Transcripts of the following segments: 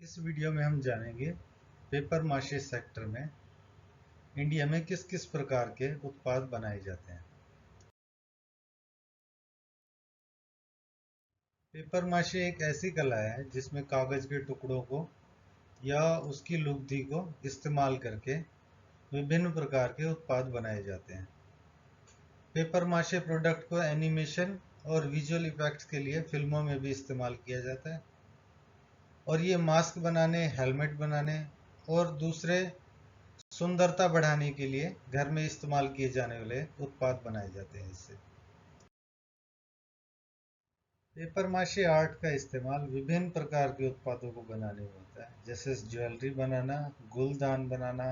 इस वीडियो में हम जानेंगे पेपर माशे सेक्टर में इंडिया में किस किस प्रकार के उत्पाद बनाए जाते हैं। पेपर माशे एक ऐसी कला है जिसमें कागज के टुकड़ों को या उसकी लुगदी को इस्तेमाल करके विभिन्न प्रकार के उत्पाद बनाए जाते हैं। पेपर माशे प्रोडक्ट को एनिमेशन और विजुअल इफेक्ट्स के लिए फिल्मों में भी इस्तेमाल किया जाता है और ये मास्क बनाने, हेलमेट बनाने और दूसरे सुंदरता बढ़ाने के लिए घर में इस्तेमाल किए जाने वाले उत्पाद बनाए जाते हैं। इससे पेपर माशे आर्ट का इस्तेमाल विभिन्न प्रकार के उत्पादों को बनाने में होता है, जैसे ज्वेलरी बनाना, गुलदान बनाना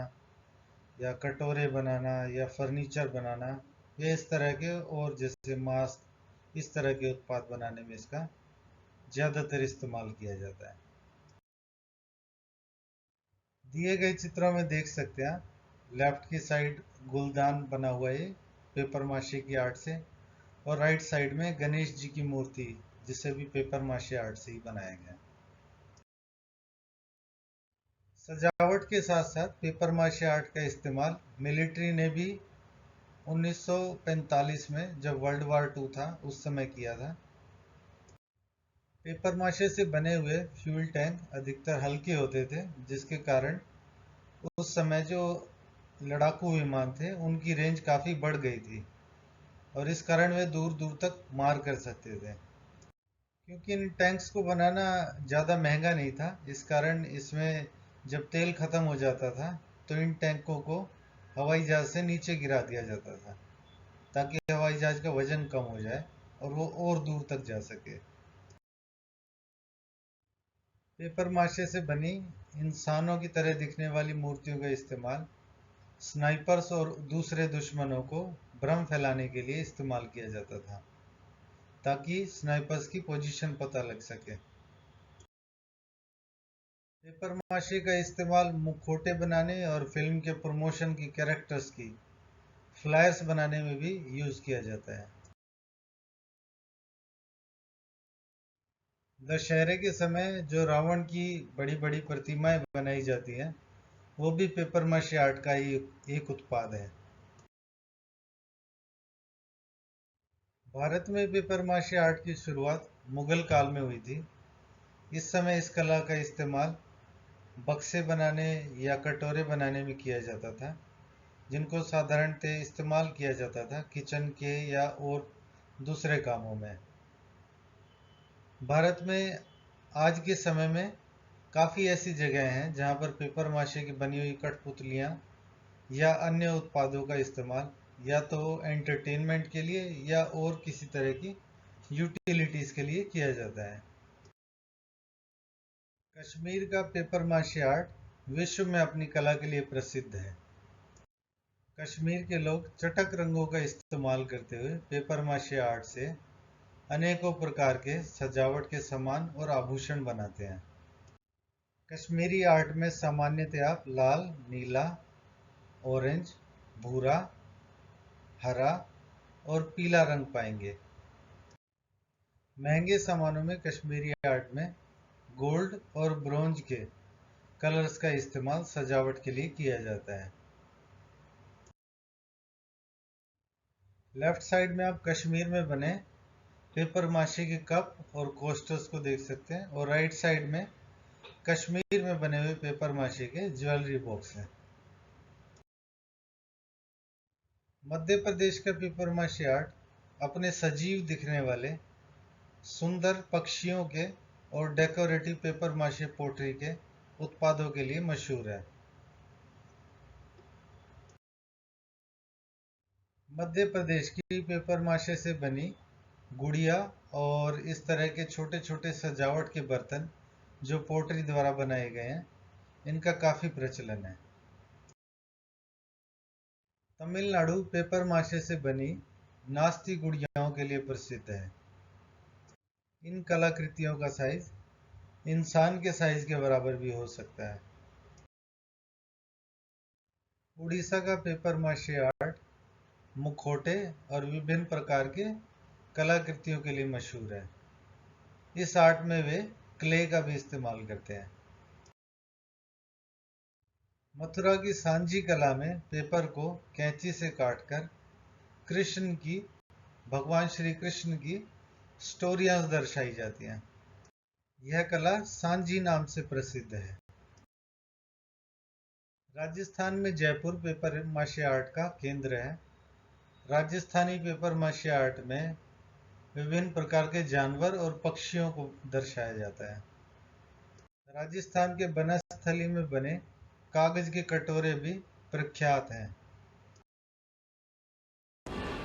या कटोरे बनाना या फर्नीचर बनाना या इस तरह के, और जैसे मास्क, इस तरह के उत्पाद बनाने में इसका ज़्यादातर इस्तेमाल किया जाता है। दिए गए चित्रों में देख सकते हैं, लेफ्ट की साइड गुलदान बना हुआ है पेपर माशे की आर्ट से, और राइट साइड में गणेश जी की मूर्ति, जिसे भी पेपर माशे आर्ट से ही बनाया गया। सजावट के साथ साथ पेपर माशे आर्ट का इस्तेमाल मिलिट्री ने भी 1945 में, जब वर्ल्ड वार 2 था, उस समय किया था। पेपर माशे से बने हुए फ्यूल टैंक अधिकतर हल्के होते थे, जिसके कारण उस समय जो लड़ाकू विमान थे उनकी रेंज काफ़ी बढ़ गई थी और इस कारण वे दूर दूर तक मार कर सकते थे। क्योंकि इन टैंक्स को बनाना ज़्यादा महंगा नहीं था, इस कारण इसमें जब तेल ख़त्म हो जाता था तो इन टैंकों को हवाई जहाज़ से नीचे गिरा दिया जाता था, ताकि हवाई जहाज़ का वजन कम हो जाए और वो और दूर तक जा सके। पेपर माशे से बनी इंसानों की तरह दिखने वाली मूर्तियों का इस्तेमाल स्नाइपर्स और दूसरे दुश्मनों को भ्रम फैलाने के लिए इस्तेमाल किया जाता था, ताकि स्नाइपर्स की पोजीशन पता लग सके। पेपर माशे का इस्तेमाल मुखौटे बनाने और फिल्म के प्रमोशन की कैरेक्टर्स की फ्लायर्स बनाने में भी यूज किया जाता है। दशहरे के समय जो रावण की बड़ी बड़ी प्रतिमाएं बनाई जाती हैं, वो भी पेपर माशे आर्ट का ही एक उत्पाद है। भारत में पेपर माशे आर्ट की शुरुआत मुगल काल में हुई थी। इस समय इस कला का इस्तेमाल बक्से बनाने या कटोरे बनाने में किया जाता था, जिनको साधारणतः इस्तेमाल किया जाता था किचन के या और दूसरे कामों में। भारत में आज के समय में काफ़ी ऐसी जगह हैं जहां पर पेपर माशे की बनी हुई कठपुतलियां या अन्य उत्पादों का इस्तेमाल या तो एंटरटेनमेंट के लिए या और किसी तरह की यूटिलिटीज़ के लिए किया जाता है। कश्मीर का पेपर माशे आर्ट विश्व में अपनी कला के लिए प्रसिद्ध है। कश्मीर के लोग चटक रंगों का इस्तेमाल करते हुए पेपर माशे आर्ट से अनेकों प्रकार के सजावट के सामान और आभूषण बनाते हैं। कश्मीरी आर्ट में सामान्यतः आप लाल, नीला, ऑरेंज, भूरा, हरा और पीला रंग पाएंगे। महंगे सामानों में कश्मीरी आर्ट में गोल्ड और ब्रोंज के कलर्स का इस्तेमाल सजावट के लिए किया जाता है। लेफ्ट साइड में आप कश्मीर में बने पेपर माशे के कप और कोस्टर्स को देख सकते हैं, और राइट साइड में कश्मीर में बने हुए पेपर माशे के ज्वेलरी बॉक्स हैं। मध्य प्रदेश का पेपर माशे आर्ट अपने सजीव दिखने वाले सुंदर पक्षियों के और डेकोरेटिव पेपर माशे पोट्री के उत्पादों के लिए मशहूर है। मध्य प्रदेश की पेपर माशे से बनी गुड़िया और इस तरह के छोटे छोटे सजावट के बर्तन जो पोट्री द्वारा बनाए गए हैं, इनका काफ़ी प्रचलन है। तमिलनाडु पेपर माशे से बनी नास्ती गुड़ियाओं के लिए प्रसिद्ध है। इन कलाकृतियों का साइज इंसान के साइज के बराबर भी हो सकता है। उड़ीसा का पेपर माशे आर्ट मुखौटे और विभिन्न प्रकार के कलाकृतियों के लिए मशहूर है। इस आर्ट में वे क्ले का भी इस्तेमाल करते हैं। मथुरा की सांझी कला में पेपर को कैंची से काटकर कृष्ण की, भगवान श्री कृष्ण की स्टोरियां दर्शाई जाती हैं। यह कला सांझी नाम से प्रसिद्ध है। राजस्थान में जयपुर पेपर माशी आर्ट का केंद्र है। राजस्थानी पेपर माशी आर्ट में विभिन्न प्रकार के जानवर और पक्षियों को दर्शाया जाता है। राजस्थान के बनस्थली में बने कागज के कटोरे भी प्रख्यात हैं।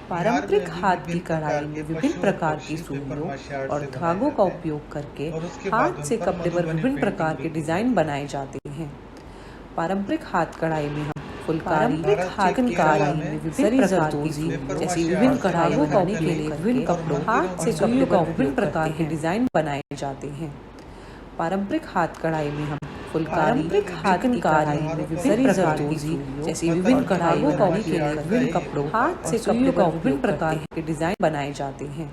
पारंपरिक हाथ की कढ़ाई में विभिन्न प्रकार की सुइयों और धागों का उपयोग करके हाथ से कपड़े पर विभिन्न प्रकार के डिजाइन बनाए जाते हैं। पारंपरिक हाथ कढ़ाई में हम फुलकारी, हाथ की कढ़ाई में विभिन्न प्रकार की जैसी विभिन्न कढ़ाइयों का उपयोग के लिए विभिन्न कपड़ों, हाथ से कपड़े पर विभिन्न प्रकार के डिजाइन बनाए जाते हैं। पारंपरिक हाथ कढ़ाई में हम फुलकारी, हाथ की कढ़ाई में विभिन्न प्रकार की जैसी विभिन्न कढ़ाइयों का उपयोग के लिए विभिन्न कपड़ों, हाथ से कपड़े पर विभिन्न प्रकार के डिजाइन बनाए जाते हैं।